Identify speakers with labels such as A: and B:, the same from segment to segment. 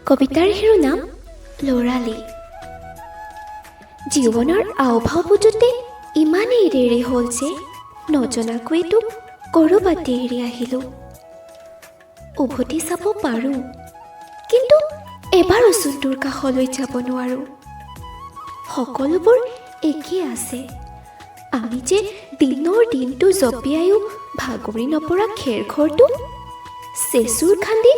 A: কবিতাৰ শিৰোনাম ল'ৰালি। জীৱনৰ আওভাও বুজোতে ইমানেই দেৰি হ'ল যে নজনাকৈয়ে তোক ক'ৰবাতে এৰি আহিলোঁ। উভতি চাব পাৰোঁ, কিন্তু এবাৰোচোন তোৰ কাষলৈ যাব নোৱাৰোঁ। সকলোবোৰ একেই আছে। আমি যে দিনৰ দিনটো জঁপিয়ায়ো ভাগৰি নপৰা খেৰঘৰটো, চেচুৰ খান্দি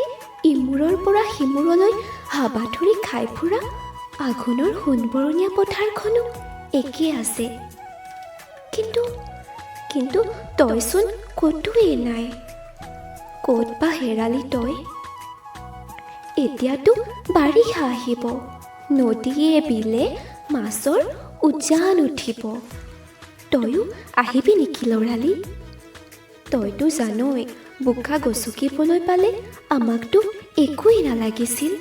A: ইমূৰৰ পৰা সিমূৰলৈ হাবাথুৰি খাই ফুৰা আঘোণৰ সোণবৰণীয়া পথাৰখনো একেই আছে। কিন্তু তইচোন ক'তোৱেই নাই। ক'ত বা হেৰালি তই? এতিয়াতো বাৰিষা আহিব, নদীয়ে বিলে মাছৰ উজান উঠিব। তয়ো আহিবি নেকি ল'ৰালি? তইতো জানই বোকা গচকিবলৈ পালে আমাকতো একোৱেই নালাগিছিল।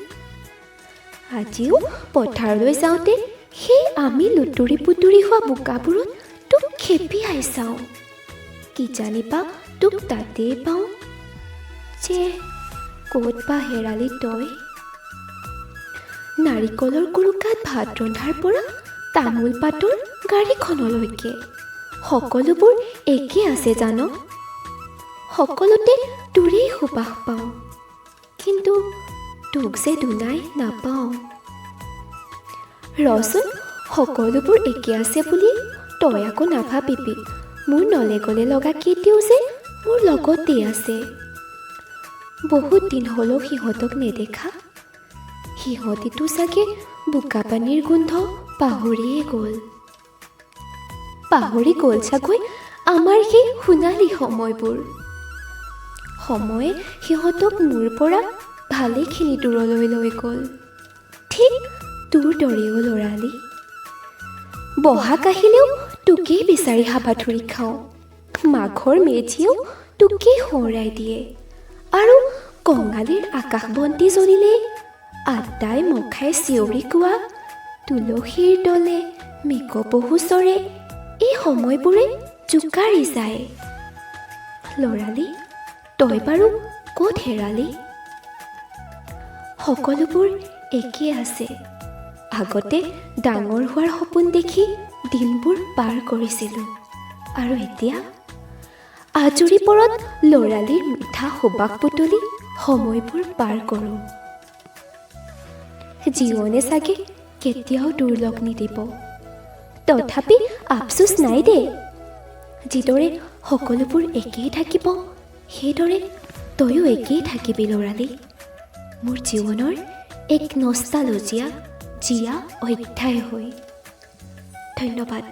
A: আজিও পথাৰলৈ যাওঁতে সেই আমি লুতুৰি পুতুৰি হোৱা বোকাবোৰত তোক খেপিয়াই চাওঁ। কিজানিবা তোক তাতেই পাওঁ যে ক'ত বা হেৰালি তই? নাৰিকলৰ কুৰুকাত ভাত ৰন্ধাৰ পৰা তামোল পাতৰ গাড়ীখনলৈকে সকলোবোৰ একে আছে জান। সকলোতে তোৰেই সুবাস পাওঁ, কিন্তু তোক যে দুনাই নাপাওঁ। ৰচোন, সকলোবোৰ একে আছে বুলি তই আকৌ নাভাবিবি। মোৰ নলে গলে লগা কেইটিও যে মোৰ লগতেই আছে। বহুত দিন হ'লেও সিহঁতক নেদেখা। সিহঁতিতো চাগে বোকা পানীৰ গোন্ধ পাহৰিয়ে গ'ল। পাহৰি গ'ল চাগৈ আমাৰ সেই সোণালী সময়বোৰ। সময়ে সিহঁতক মোৰ পৰা ভালেখিনি দূৰলৈ লৈ গ'ল, ঠিক তোৰ দৰেও ল'ৰালি। বহাগ আহিলেও তোকেই বিচাৰি হাবাথুৰি খাওঁ। মাঘৰ মেজিয়েও তোকেই সোঁৱৰাই দিয়ে। আৰু কঙালীৰ আকাশ বন্তি জ্বলিলে আটাই মখাই চিঞৰি কোৱা তুলসীৰ তলে মেকপহু চৰে, এই সময়বোৰে জোকাৰি যায়। ল'ৰালি, তই বাৰু ক'ত হেৰালি? সকলোবোৰ একেই আছে। আগতে ডাঙৰ হোৱাৰ সপোন দেখি দিনবোৰ পাৰ কৰিছিলোঁ, আৰু এতিয়া আজৰি পৰত ল'ৰালিৰ মিঠা সুবাস বুটলি সময়বোৰ পাৰ কৰোঁ। জীৱনে চাগে কেতিয়াও দুৰ্লভ নিদিব, তথাপি আফচোচ নাই দে। যিদৰে সকলোবোৰ একেই থাকিব, সেইদৰে তয়ো একেই থাকিবি ল'ৰালি। মোৰ জীৱনৰ এক নষ্টালজিয়া জীয়া অধ্যায় হৈ। ধন্যবাদ।